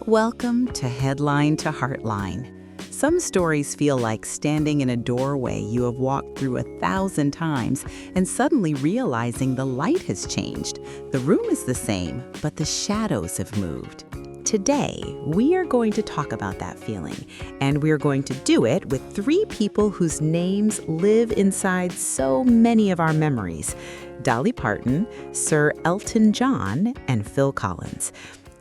Welcome to Headline to Heartline. Some stories feel like standing in a doorway you have walked through 1,000 times and suddenly realizing the light has changed. The room is the same, but the shadows have moved. Today, we are going to talk about that feeling, and we're going to do it with three people whose names live inside so many of our memories: Dolly Parton, Sir Elton John, and Phil Collins.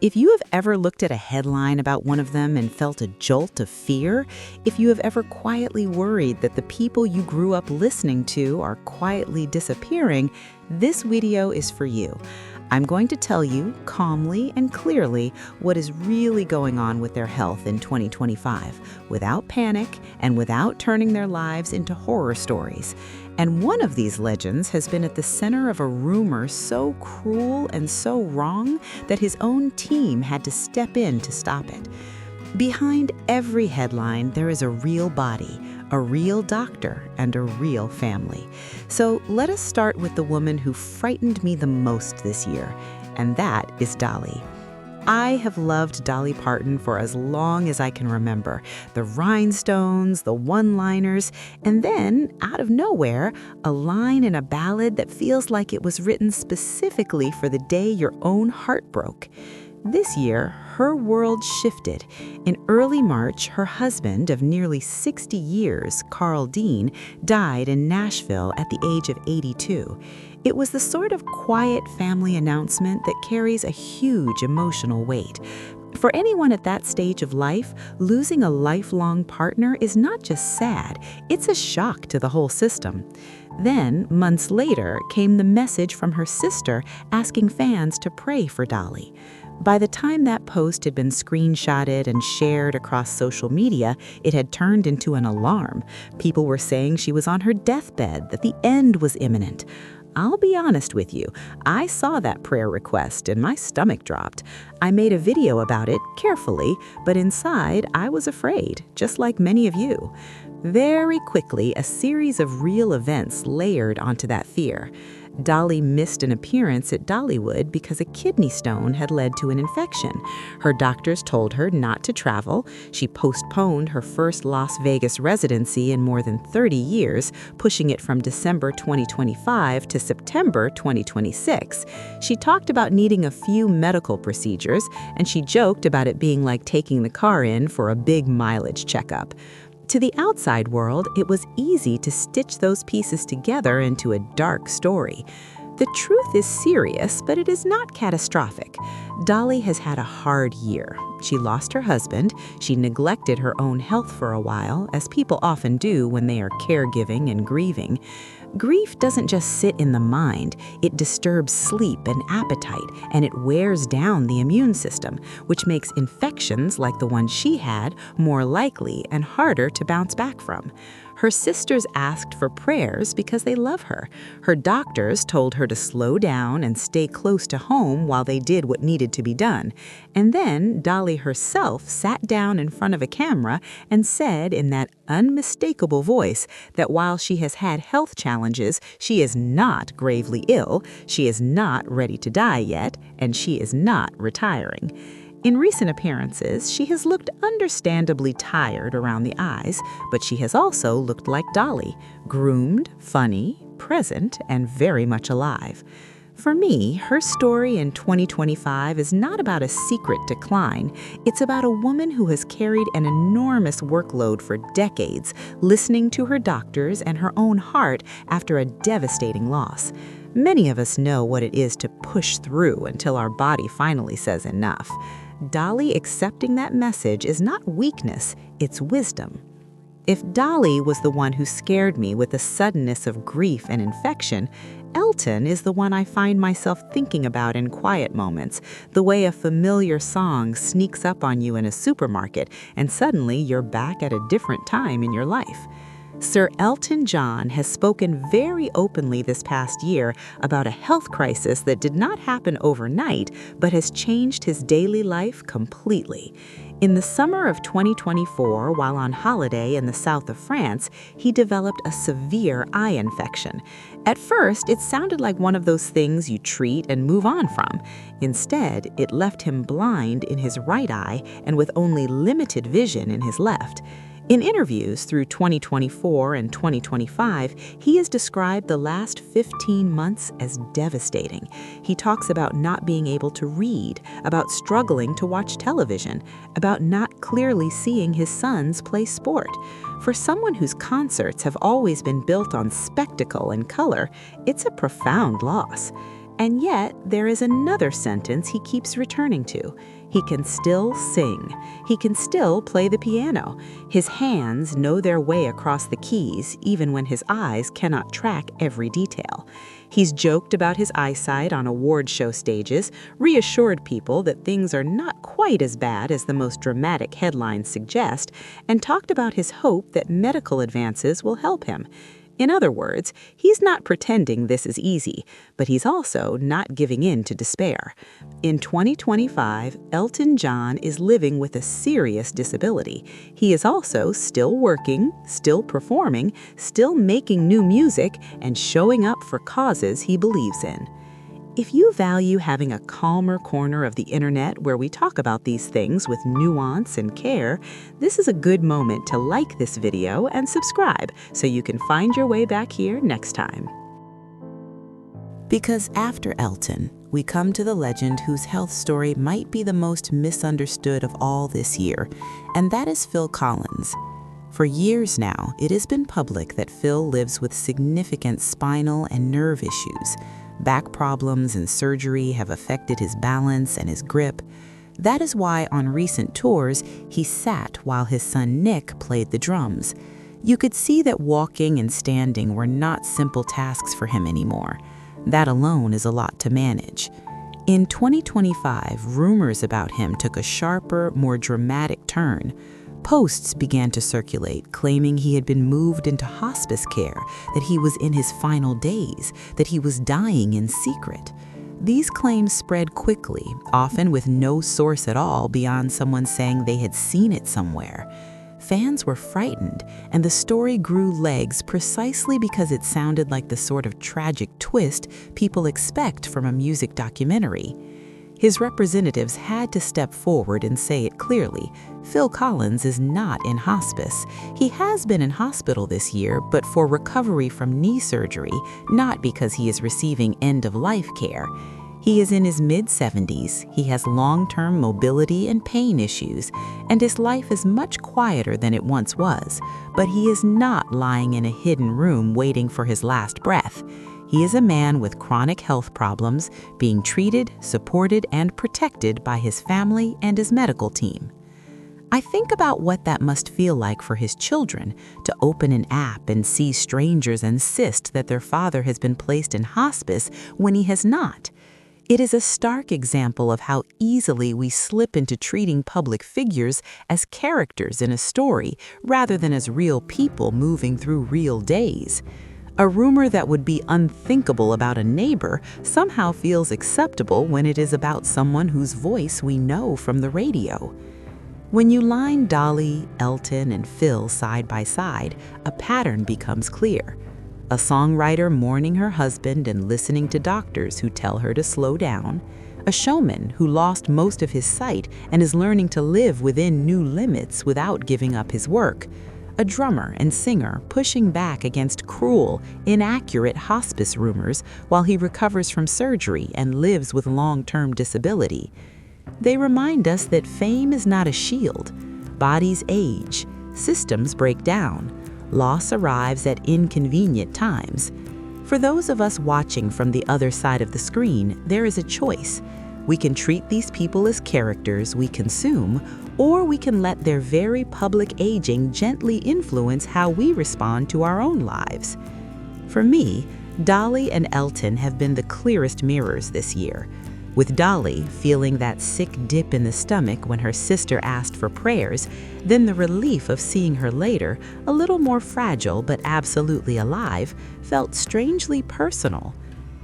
If you have ever looked at a headline about one of them and felt a jolt of fear, if you have ever quietly worried that the people you grew up listening to are quietly disappearing, this video is for you. I'm going to tell you calmly and clearly what is really going on with their health in 2025, without panic and without turning their lives into horror stories. And one of these legends has been at the center of a rumor so cruel and so wrong that his own team had to step in to stop it. Behind every headline, there is a real body, a real doctor, and a real family. So let us start with the woman who frightened me the most this year, and that is Dolly. I have loved Dolly Parton for as long as I can remember. The rhinestones, the one-liners, and then, out of nowhere, a line in a ballad that feels like it was written specifically for the day your own heart broke. This year, her world shifted. In early March, her husband of nearly 60 years, Carl Dean, died in Nashville at the age of 82. It was the sort of quiet family announcement that carries a huge emotional weight. For anyone at that stage of life, losing a lifelong partner is not just sad, it's a shock to the whole system. Then, months later, came the message from her sister asking fans to pray for Dolly. By the time that post had been screenshotted and shared across social media, it had turned into an alarm. People were saying she was on her deathbed, that the end was imminent. I'll be honest with you, I saw that prayer request and my stomach dropped. I made a video about it carefully, but inside I was afraid, just like many of you. Very quickly, a series of real events layered onto that fear. Dolly missed an appearance at Dollywood because a kidney stone had led to an infection. Her doctors told her not to travel. She postponed her first Las Vegas residency in more than 30 years, pushing it from December 2025 to September 2026. She talked about needing a few medical procedures, and she joked about it being like taking the car in for a big mileage checkup. To the outside world, it was easy to stitch those pieces together into a dark story. The truth is serious, but it is not catastrophic. Dolly has had a hard year. She lost her husband. She neglected her own health for a while, as people often do when they are caregiving and grieving. Grief doesn't just sit in the mind. It disturbs sleep and appetite, and it wears down the immune system, which makes infections like the one she had more likely and harder to bounce back from. Her sisters asked for prayers because they love her. Her doctors told her to slow down and stay close to home while they did what needed to be done. And then Dolly herself sat down in front of a camera and said in that unmistakable voice that while she has had health challenges, she is not gravely ill, she is not ready to die yet, and she is not retiring. In recent appearances, she has looked understandably tired around the eyes, but she has also looked like Dolly, groomed, funny, present, and very much alive. For me, her story in 2025 is not about a secret decline. It's about a woman who has carried an enormous workload for decades, listening to her doctors and her own heart after a devastating loss. Many of us know what it is to push through until our body finally says enough. Dolly accepting that message is not weakness, it's wisdom. If Dolly was the one who scared me with the suddenness of grief and infection, Elton is the one I find myself thinking about in quiet moments, the way a familiar song sneaks up on you in a supermarket and suddenly you're back at a different time in your life. Sir Elton John has spoken very openly this past year about a health crisis that did not happen overnight, but has changed his daily life completely. In the summer of 2024, while on holiday in the south of France, he developed a severe eye infection. At first, it sounded like one of those things you treat and move on from. Instead, it left him blind in his right eye and with only limited vision in his left. In interviews through 2024 and 2025, he has described the last 15 months as devastating. He talks about not being able to read, about struggling to watch television, about not clearly seeing his sons play sport. For someone whose concerts have always been built on spectacle and color, it's a profound loss. And yet, there is another sentence he keeps returning to. He can still sing. He can still play the piano. His hands know their way across the keys, even when his eyes cannot track every detail. He's joked about his eyesight on award show stages, reassured people that things are not quite as bad as the most dramatic headlines suggest, and talked about his hope that medical advances will help him. In other words, he's not pretending this is easy, but he's also not giving in to despair. In 2025, Elton John is living with a serious disability. He is also still working, still performing, still making new music, and showing up for causes he believes in. If you value having a calmer corner of the internet where we talk about these things with nuance and care, this is a good moment to like this video and subscribe so you can find your way back here next time. Because after Elton, we come to the legend whose health story might be the most misunderstood of all this year, and that is Phil Collins. For years now, it has been public that Phil lives with significant spinal and nerve issues. Back problems and surgery have affected his balance and his grip. That is why on recent tours, he sat while his son Nick played the drums. You could see that walking and standing were not simple tasks for him anymore. That alone is a lot to manage. In 2025, rumors about him took a sharper, more dramatic turn. Posts began to circulate claiming he had been moved into hospice care, that he was in his final days, that he was dying in secret. These claims spread quickly, often with no source at all beyond someone saying they had seen it somewhere. Fans were frightened, and the story grew legs precisely because it sounded like the sort of tragic twist people expect from a music documentary. His representatives had to step forward and say it clearly. Phil Collins is not in hospice. He has been in hospital this year, but for recovery from knee surgery, not because he is receiving end-of-life care. He is in his mid-70s, he has long-term mobility and pain issues, and his life is much quieter than it once was. But he is not lying in a hidden room waiting for his last breath. He is a man with chronic health problems, being treated, supported, and protected by his family and his medical team. I think about what that must feel like for his children to open an app and see strangers insist that their father has been placed in hospice when he has not. It is a stark example of how easily we slip into treating public figures as characters in a story rather than as real people moving through real days. A rumor that would be unthinkable about a neighbor somehow feels acceptable when it is about someone whose voice we know from the radio. When you line Dolly, Elton, and Phil side by side, a pattern becomes clear. A songwriter mourning her husband and listening to doctors who tell her to slow down. A showman who lost most of his sight and is learning to live within new limits without giving up his work. A drummer and singer pushing back against cruel, inaccurate hospice rumors while he recovers from surgery and lives with long-term disability. They remind us that fame is not a shield. Bodies age, systems break down, loss arrives at inconvenient times. For those of us watching from the other side of the screen, there is a choice. We can treat these people as characters we consume, or we can let their very public aging gently influence how we respond to our own lives. For me, Dolly and Elton have been the clearest mirrors this year. with Dolly feeling that sick dip in the stomach when her sister asked for prayers, then the relief of seeing her later, a little more fragile but absolutely alive, felt strangely personal.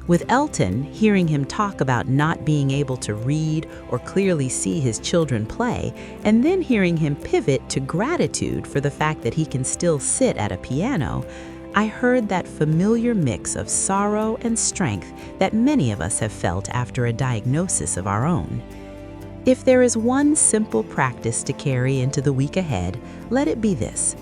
With Elton, hearing him talk about not being able to read or clearly see his children play, and then hearing him pivot to gratitude for the fact that he can still sit at a piano, I heard that familiar mix of sorrow and strength that many of us have felt after a diagnosis of our own. If there is one simple practice to carry into the week ahead, let it be this.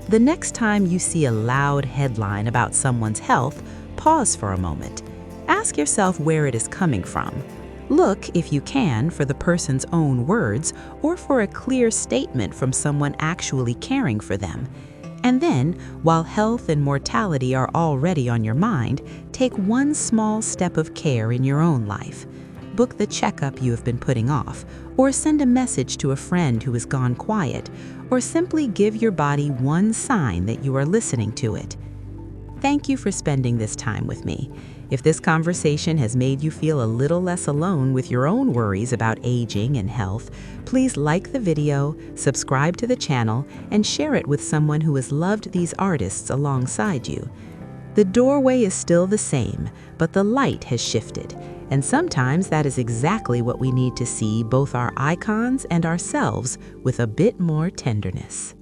The next time you see a loud headline about someone's health, pause for a moment. Ask yourself where it is coming from. Look, if you can, for the person's own words or for a clear statement from someone actually caring for them. And then, while health and mortality are already on your mind, take one small step of care in your own life. Book the checkup you have been putting off, or send a message to a friend who has gone quiet, or simply give your body one sign that you are listening to it. Thank you for spending this time with me. If this conversation has made you feel a little less alone with your own worries about aging and health, please like the video, subscribe to the channel, and share it with someone who has loved these artists alongside you. The doorway is still the same, but the light has shifted, and sometimes that is exactly what we need to see both our icons and ourselves with a bit more tenderness.